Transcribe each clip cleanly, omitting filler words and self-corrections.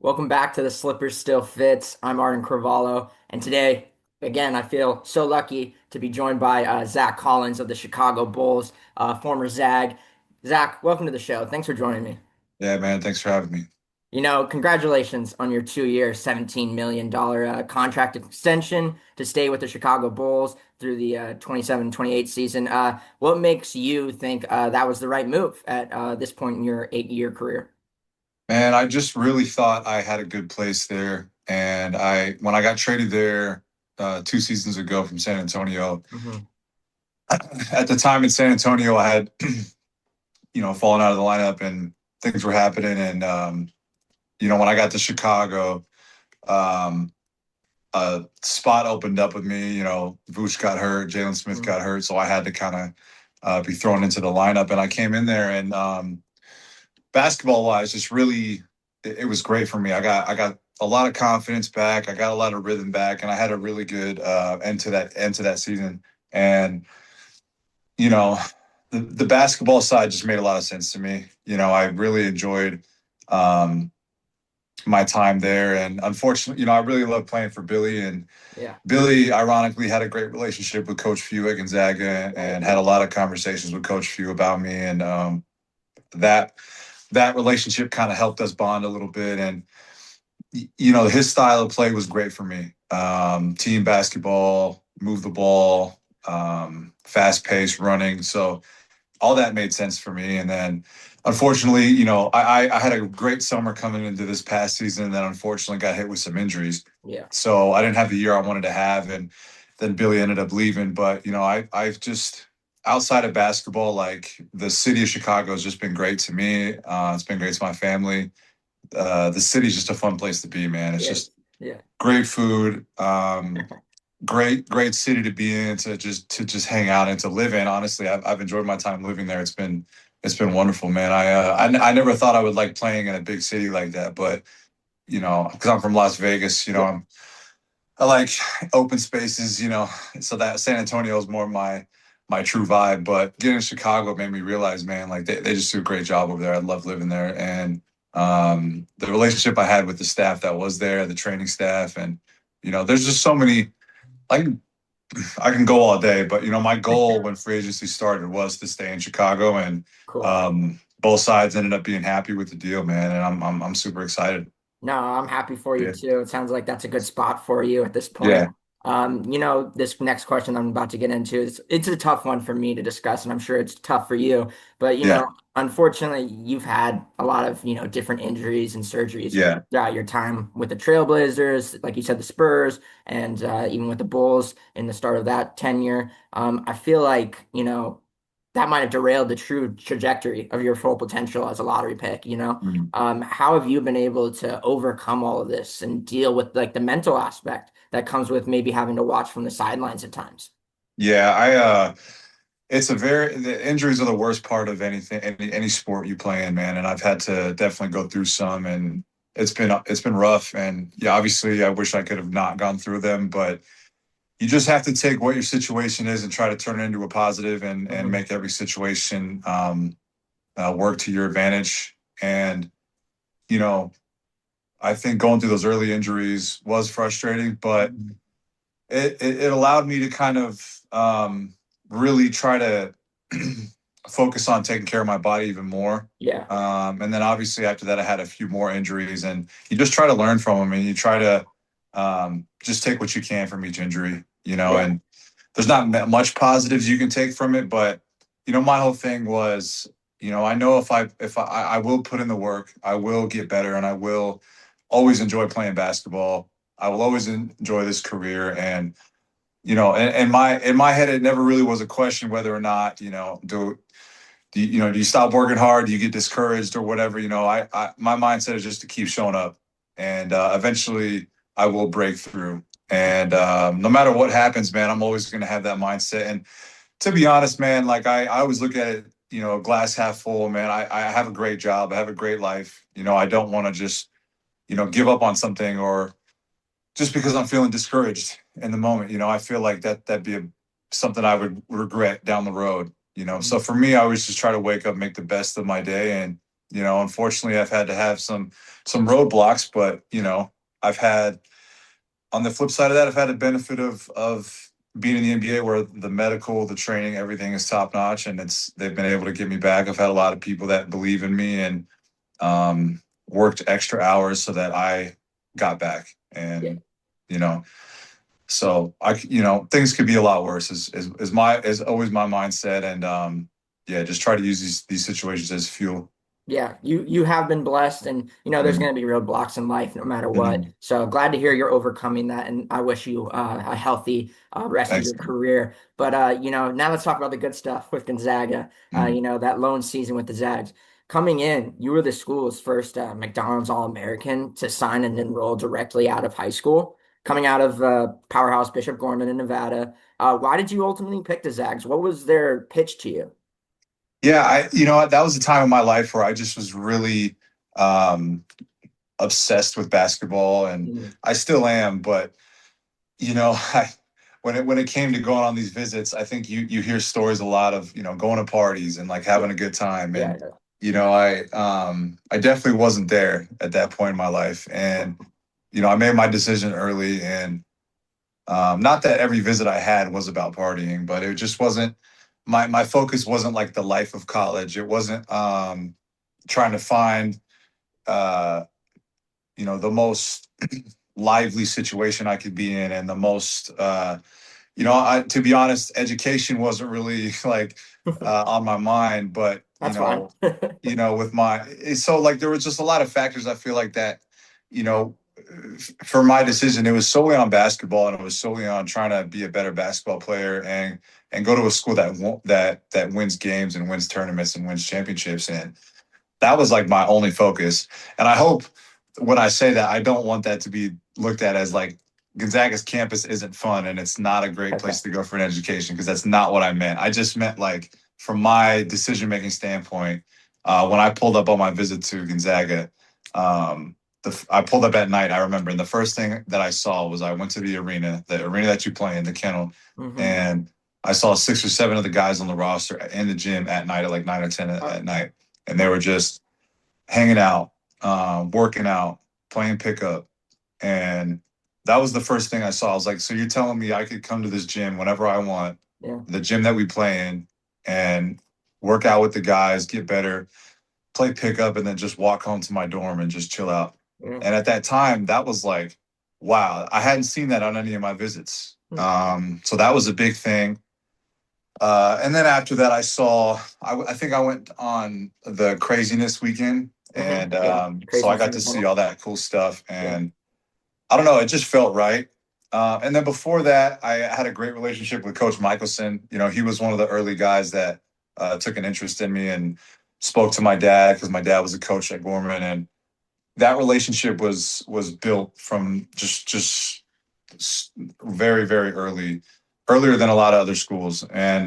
Welcome back to the Slippers Still Fits. I'm Arden Cravallo, and today, again, I feel so lucky to be joined by Zach Collins of the Chicago Bulls, former Zag. Zach, welcome to the show. Thanks for joining me. Yeah, man. Thanks for having me. Congratulations on your 2-year, $17 million contract extension to stay with the Chicago Bulls through the 27-28 season. What makes you think that was the right move at this point in your 8-year career? Man, I just really thought I had a good place there. And when I got traded there 2 seasons ago from San Antonio, Hmm. at the time in San Antonio, I had, fallen out of the lineup and things were happening. And, when I got to Chicago, um, a spot opened up with me. Vooch got hurt, Jalen Smith got hurt. So I had to kind of be thrown into the lineup. And I came in there and, basketball wise, just really, it was great for me. I got a lot of confidence back. I got a lot of rhythm back, and I had a really good end to that season. And you know, the basketball side just made a lot of sense to me. I really enjoyed um, my time there, and unfortunately, I really love playing for Billy. And Yeah. Billy, ironically, had a great relationship with Coach Few at Gonzaga, Right. and had a lot of conversations with Coach Few about me, and that that relationship kind of helped us bond a little bit. And his style of play was great for me. Team basketball, move the ball, fast pace running. So all that made sense for me. And then unfortunately, I had a great summer coming into this past season, and then unfortunately got hit with some injuries. Yeah. So I didn't have the year I wanted to have. And then Billy ended up leaving. But, I've just, outside of basketball, like the city of Chicago has just been great to me. It's been great to my family. The city's just a fun place to be, man. It's Yes. just Yeah. great food, great city to be in, to just hang out and to live in. Honestly, I've enjoyed my time living there. It's been wonderful, man. I never thought I would like playing in a big city like that, but because I'm from Las Vegas, Yeah. I like open spaces, so that San Antonio is more my true vibe. But getting to Chicago made me realize, man, like they just do a great job over there. I love living there. And the relationship I had with the staff that was there, the training staff, and there's just so many. I can I can go all day, but my goal when free agency started was to stay in Chicago, and Cool. both sides ended up being happy with the deal, man. And I'm super excited. No, I'm happy for you Yeah, too. It sounds like that's a good spot for you at this point. yeah, This next question I'm about to get into is it's a tough one for me to discuss, and I'm sure it's tough for you. But yeah, unfortunately, you've had a lot of, different injuries and surgeries yeah. throughout your time with the Trailblazers, like you said, the Spurs, and even with the Bulls in the start of that tenure. I feel like, that might have derailed the true trajectory of your full potential as a lottery pick, Mhm. how have you been able to overcome all of this and deal with like the mental aspect that comes with maybe having to watch from the sidelines at times? Yeah, the injuries are the worst part of anything, any sport you play in, man. And I've had to definitely go through some, and it's been rough. And yeah, obviously, I wish I could have not gone through them, but you just have to take what your situation is and try to turn it into a positive, and Hmm. make every situation work to your advantage. And you know, I think going through those early injuries was frustrating, but it allowed me to kind of really try to focus on taking care of my body even more. Yeah, And then obviously after that, I had a few more injuries, and you just try to learn from them, and you try to just take what you can from each injury, yeah, and there's not much positives you can take from it, but my whole thing was, I know if I will put in the work, I will get better, and I will always enjoy playing basketball. I will always enjoy this career. And in my head, it never really was a question whether or not, do you stop working hard? Do you get discouraged or whatever? My mindset is just to keep showing up, and eventually I will break through. And no matter what happens, man, I'm always going to have that mindset. And to be honest, man, like I always look at it, glass half full, man. I have a great job. I have a great life. I don't want to just, give up on something, or just because I'm feeling discouraged in the moment. I feel like that'd be something I would regret down the road. So mhm, for me, I always just try to wake up, make the best of my day, and Unfortunately, I've had to have some roadblocks, but I've had on the flip side of that, I've had the benefit of being in the NBA where the medical, the training, everything is top notch, and they've been able to get me back. I've had a lot of people that believe in me and worked extra hours so that I got back, Yeah. and you know, so things could be a lot worse. Is always my mindset, and yeah, just try to use these situations as fuel. Yeah, you have been blessed, and there's Mm-hmm. going to be roadblocks in life no matter what. Mm-hmm. So glad to hear you're overcoming that, and I wish you a healthy rest of Thanks. your career. But now let's talk about the good stuff with Gonzaga. Mm-hmm. That lone season with the Zags. Coming in, you were the school's first McDonald's All-American to sign and enroll directly out of high school, coming out of powerhouse Bishop Gorman in Nevada. Why did you ultimately pick the Zags? What was their pitch to you? Yeah, that was a time in my life where I just was really um, obsessed with basketball, and Mhm. I still am. But I, when it came to going on these visits, I think you hear stories a lot of going to parties and like Yeah, having a good time, yeah, and I definitely wasn't there at that point in my life, and I made my decision early, and not that every visit I had was about partying, but it just wasn't my focus wasn't like the life of college. It wasn't trying to find uh, the most lively situation I could be in and the most to be honest, education wasn't really like yeah. on my mind, but That's fine. with so like there was just a lot of factors I feel like that, you know, for my decision, it was solely on basketball and it was solely on trying to be a better basketball player and go to a school that wins games and wins tournaments and wins championships. And that was like my only focus. And I hope when I say that, I don't want that to be looked at as like Gonzaga's campus isn't fun and it's not a great Okay. place to go for an education, because that's not what I meant. I just meant like from my decision making standpoint, when I pulled up on my visit to Gonzaga, I pulled up at night, I remember, and the first thing that I saw was I went to the arena that you play in, the kennel, Hmm. and I saw 6 or 7 of the guys on the roster in the gym at night at like 9 or 10 at night, and they were just hanging out, working out, playing pickup. And that was the first thing I saw. I was like, so you're telling me I could come to this gym whenever I want, Yeah. the gym that we play in, and work out with the guys, get better, play pickup, and then just walk home to my dorm and just chill out. Yeah. And at that time, that was like, wow, I hadn't seen that on any of my visits. Hmm. So that was a big thing. And then after that, I think I went on the craziness weekend. Hmm. And Yeah. so I Craziness in got the to see tunnel. all that cool stuff. Yeah. And I don't know, it just felt right. And then before that, I had a great relationship with Coach Michelson. He was one of the early guys that took an interest in me and spoke to my dad because my dad was a coach at Gorman. And that relationship was built from just very very earlier than a lot of other schools, and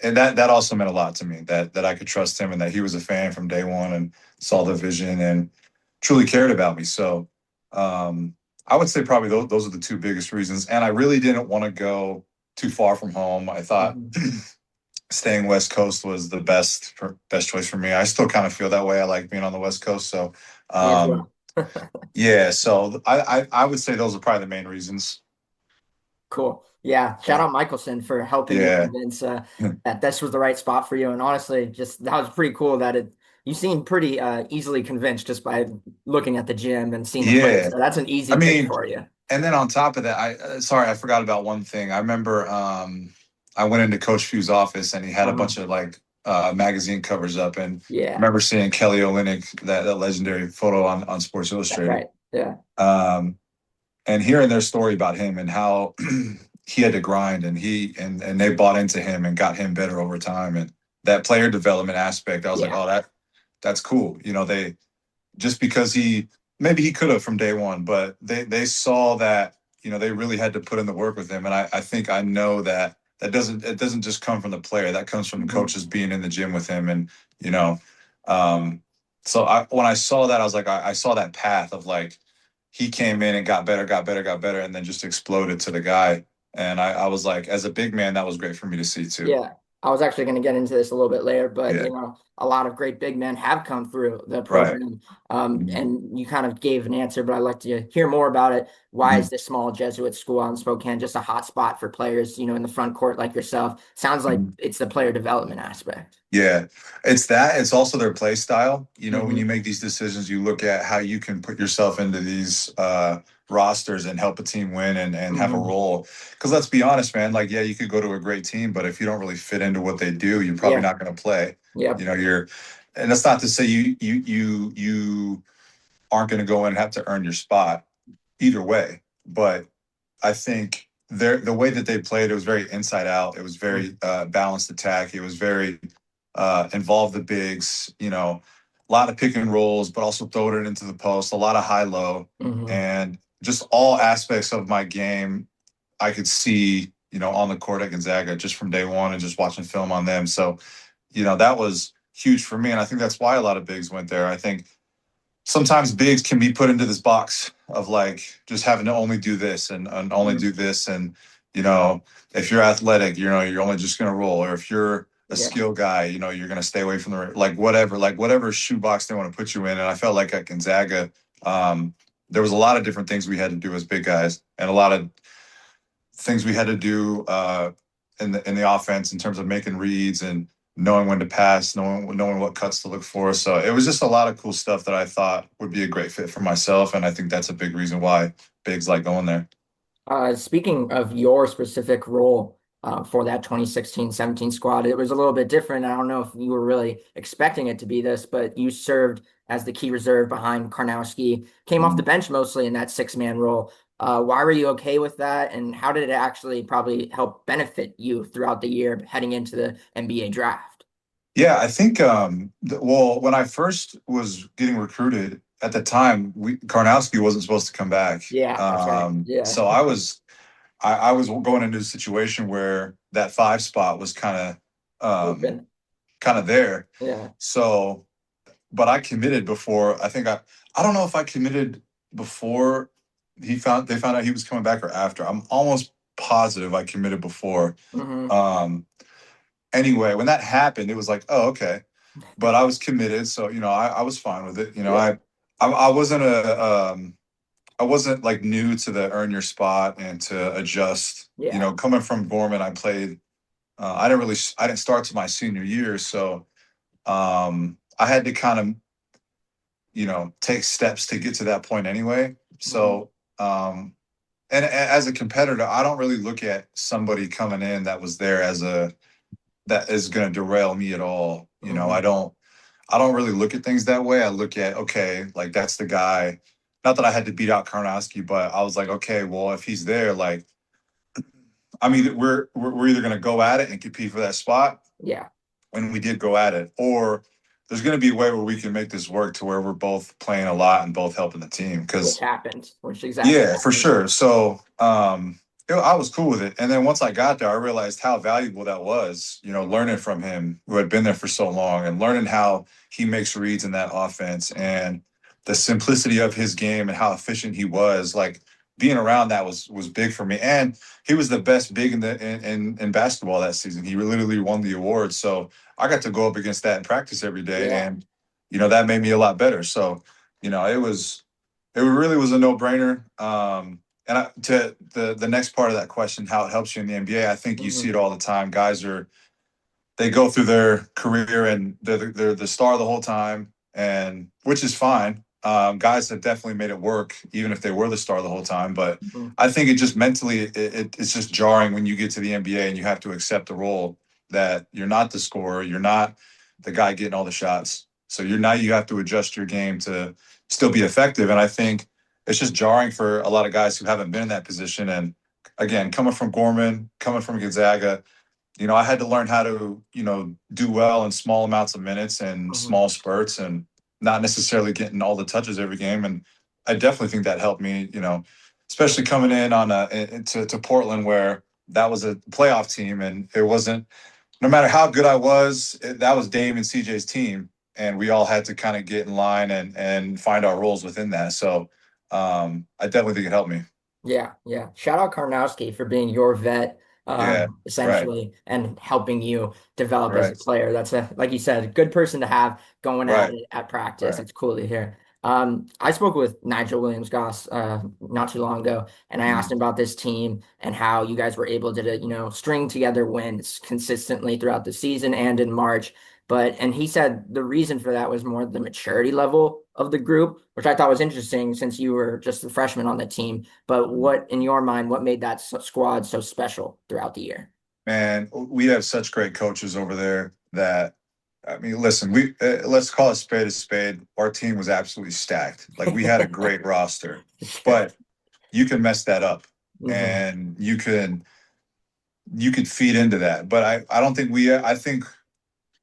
that also meant a lot to me that I could trust him and that he was a fan from day one and saw the vision and truly cared about me. So I would say probably those are the two biggest reasons. And I really didn't want to go too far from home. I thought Hmm. staying West Coast was the best choice for me. I still kind of feel that way. I like being on the West Coast. So Me as um, well. yeah, so I would say those are probably the main reasons. Cool. Yeah. Shout Yeah. out Michelson for helping you Yeah. convince that this was the right spot for you. And honestly, just that was pretty cool that you seemed pretty easily convinced just by looking at the gym and seeing the place. Yeah. So that's an I easy pick mean, for you. and then on top of that, sorry, I forgot about one thing. I remember I went into Coach Few's office and he had a Uh-huh. bunch of like magazine covers up, and I Yeah. remember seeing Kelly Olynyk, that legendary photo on Sports That's Illustrated. right. Yeah. Um, and hearing their story about him and how he had to grind, and and they bought into him and got him better over time, and that player development aspect, I was like, Yeah. oh, that's cool. They just because maybe he could have from day one, but they saw that they really had to put in the work with him, and I think I know that it doesn't just come from the player, that comes from the Hmm. coaches being in the gym with him, and you know, um, so when I saw that, I was like, I saw that path of like he came in and got better, got better, got better, and then just exploded to the guy, and I was like, as a big man, that was great for me to see too. Yeah. I was actually going to get into this a little bit later, but Yeah, a lot of great big men have come through the right. program, Mhm. and you kind of gave an answer, but I'd like to hear more about it. Why is Mhm. this small Jesuit school out in Spokane just a hot spot for players, in the front court like yourself? Sounds like Mhm. it's the player development aspect. Yeah, it's that. It's also their play style. When you Hmm. make these decisions, you look at how you can put yourself into these rosters and help a team win and have a Hmm. role. Because let's be honest, man, like, yeah, you could go to a great team, but if you don't really fit into what they do, you're probably Yeah. not going to play. Yep. And that's not to say you aren't going to go in and have to earn your spot either way. But I think the way that they played, it was very inside out. It was very balanced attack. It was very involved the bigs. A lot of pick and rolls, but also throwing it into the post. A lot of high low, Hmm. and just all aspects of my game I could see. On the court at Gonzaga just from day one and just watching film on them. So that was huge for me, and I think that's why a lot of bigs went there. I think sometimes bigs can be put into this box of like just having to only do this and only Hmm. do this and you know if you're athletic you're only just going to roll, or if you're a Yeah. skill guy you're going to stay away from the like whatever shoebox they want to put you in. And I felt like at Gonzaga, um, there was a lot of different things we had to do as big guys and a lot of things we had to do in the offense in terms of making reads and knowing when to pass, knowing what cuts to look for. So it was just a lot of cool stuff that I thought would be a great fit for myself, and I think that's a big reason why bigs like going there. Speaking of your specific role for that 2016-17 squad, it was a little bit different. I don't know if you were really expecting it to be this, but you served as the key reserve behind Karnowski, came off the Mhm. bench mostly in that six-man role. Why were you okay with that, and how did it actually probably help benefit you throughout the year heading into the NBA draft? Yeah, I think well, when I first was getting recruited at the time, Karnowski wasn't supposed to come back. Yeah, that's right. Yeah. So I was going into a situation where that five spot was Open. kind of there. Yeah. So, but I committed before. I don't know if I committed before they found out he was coming back or after. I'm almost positive I committed before. Hmm. Um, anyway, when that happened, it was like, oh, okay. But I was committed, so I was fine with it. Yeah. I wasn't I wasn't like new to the earn your spot and to adjust. Yeah. Coming from Gorman, I played. I didn't start to my senior year, so I had to kind of take steps to get to that point anyway. Hmm. So and as a competitor, I don't really look at somebody coming in that was there as a that is going to derail me at all. Hmm. I don't really look at things that way. I look at, okay, like that's the guy. Not that I had to beat out Karnowski, but I was like, okay, well, if he's there, like, I mean, we're either going to go at it and compete for that spot, Yeah. when we did go at it, or there's going to be a way where we can make this work to where we're both playing a lot and both helping the team. Which Because happened, which exactly yeah, for happened. sure. So I was cool with it. And then once I got there, I realized how valuable that was, learning from him who had been there for so long and learning how he makes reads in that offense and the simplicity of his game and how efficient he was. Like being around that was big for me. And he was the best big in basketball that season. He literally won the award. So I got to go up against that in practice every day. Yeah. And, that made me a lot better. So, it really was a no-brainer. And to the next part of that question, how it helps you in the NBA, I think you see Hmm. it all the time. They go through their career and they're the star the whole time, and which is fine. Guys have definitely made it work, even if they were the star the whole time. But Hmm. I think it just mentally, it's just jarring when you get to the NBA and you have to accept the role that you're not the scorer, you're not the guy getting all the shots. So you have to adjust your game to still be effective. And I think it's just jarring for a lot of guys who haven't been in that position. And again, coming from Gorman, coming from Gonzaga, I had to learn how to, do well in small amounts of minutes and Hmm. small spurts and not necessarily getting all the touches every game. And I definitely think that helped me, especially coming in to Portland where that was a playoff team and it wasn't, no matter how good I was, that was Dame and CJ's team. And we all had to kind of get in line and find our roles within that. So I definitely think it helped me. Yeah, yeah. Shout out Karnowski for being your vet Yeah. Right. essentially, and helping you develop as a Right. player. That's a, like you said, a good person to have going at Right. it at practice. Right. It's cool to hear. I spoke with Nigel Williams-Goss not too long ago, and I asked Mhm. him about this team and how you guys were able to, string together wins consistently throughout the season and in March. And he said the reason for that was more the maturity level of the group, which I thought was interesting since you were just a freshman on the team. But what, in your mind, what made that squad so special throughout the year? Man, we have such great coaches over there that I mean, listen, we let's call it spade a spade. Our team was absolutely stacked. Like we had a great roster, Sure. but you can mess that up, Hmm. and you could feed into that. But I don't think we. I think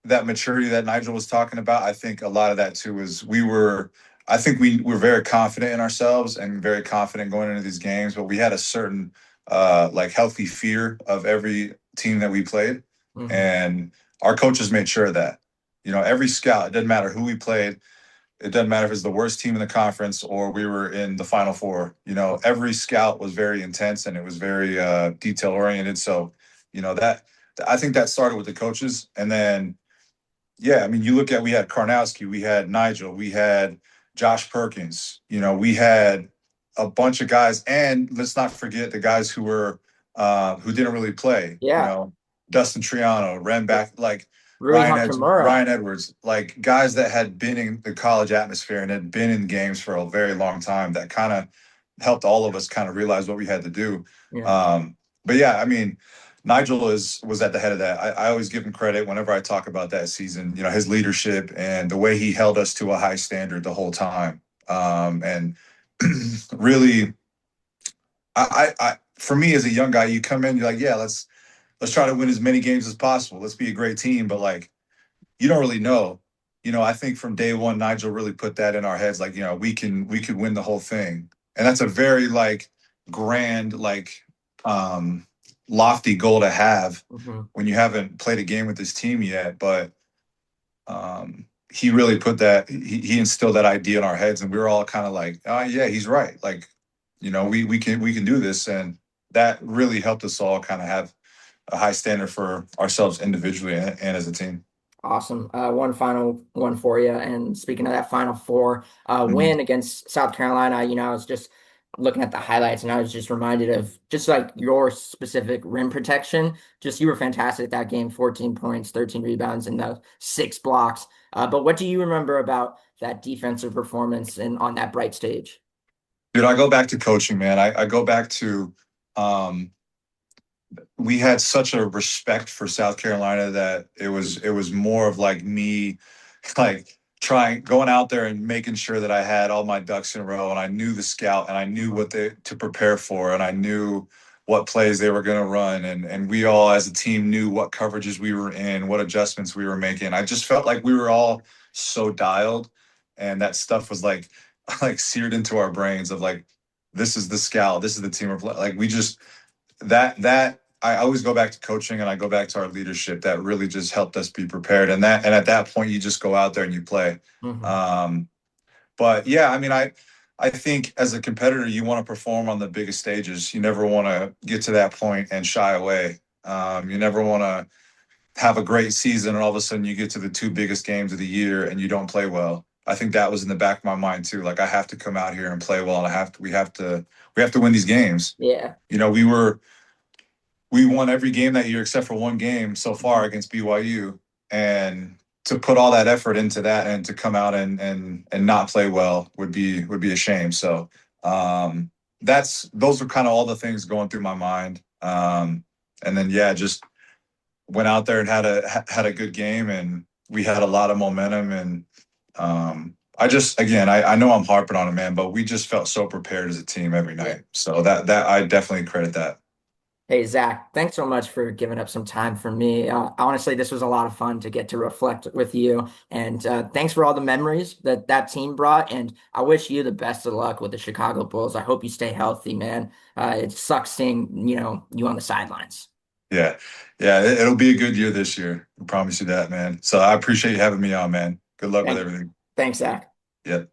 that maturity that Nigel was talking about, I think a lot of that too is we were. I think we were very confident in ourselves and very confident going into these games, but we had a certain like healthy fear of every team that we played, Hmm. and our coaches made sure of that. You know, every scout, it doesn't matter who we played, it doesn't matter if it's the worst team in the conference or we were in the Final Four. You know, every scout was very intense and it was very detail oriented. So, you know that I think that started with the coaches, and then yeah, I mean, you look at we had Karnowski, we had Nigel, we had Josh Perkins. You know, we had a bunch of guys, and let's not forget the guys who didn't really play. You Yeah. know, Dustin Triano, ran back like Rui Hachimura. Ryan Edwards, like guys that had been in the college atmosphere and had been in games for a very long time. That kind of helped all of us kind of realize what we had to do. Yeah. Um, but yeah, I mean, Nigel is was at the head of that. I always give him credit whenever I talk about that season. You know, his leadership and the way he held us to a high standard the whole time. And really, for me as a young guy, you come in, you're like, yeah, let's try to win as many games as possible. Let's be a great team. But like, you don't really know. You know, I think from day one, Nigel really put that in our heads. Like, you know, we could win the whole thing, and that's a very like grand, like um, lofty goal to have Hmm. when you haven't played a game with this team yet. But he really put that. He instilled that idea in our heads, and we were all kind of like, oh yeah, he's right. Like, you know, we can do this, and that really helped us all kind of have a high standard for ourselves individually and as a team. Awesome. One final one for you. And speaking of that Final Four Mhm. win against South Carolina, I was just looking at the highlights and I was just reminded of just like your specific rim protection. Just you were fantastic at that game, 14 points, 13 rebounds, and the six blocks. But what do you remember about that defensive performance and on that bright stage? Dude, I go back to coaching, man. I go back to um, we had such a respect for South Carolina that it was more of like me like trying going out there and making sure that I had all my ducks in a row and I knew the scout and I knew Mhm. what they to prepare for and I knew what plays they were going to run and we all as a team knew what coverages we were in, what adjustments we were making. I just felt like we were all so dialed and that stuff was like like seared into our brains of like this is the scout, this is the team we're like we just that I always go back to coaching and I go back to our leadership that really just helped us be prepared. And at that point you just go out there and you play. Mhm. Um, but yeah, I mean I think as a competitor you want to perform on the biggest stages. You never want to get to that point and shy away. You never want to have a great season and all of a sudden you get to the two biggest games of the year and you don't play well. I think that was in the back of my mind too. Like I have to come out here and play well and we have to win these games. Yeah. You know, we won every game that year except for one game so far Mhm. against BYU. And to put all that effort into that and to come out and not play well would be a shame. So that's those are kind of all the things going through my mind. And then yeah, just went out there and had a good game and we had a lot of momentum and I just again I know I'm harping on it, man, but we just felt so prepared as a team every Yeah. night. So that I definitely credit that. Hey, Zach, thanks so much for giving up some time for me. Honestly, this was a lot of fun to get to reflect with you. And thanks for all the memories that that team brought. And I wish you the best of luck with the Chicago Bulls. I hope you stay healthy, man. It sucks seeing, you on the sidelines. Yeah. Yeah. It'll be a good year this year. I promise you that, man. So I appreciate you having me on, man. Good luck with Thank, everything. thanks, Zach. Yeah.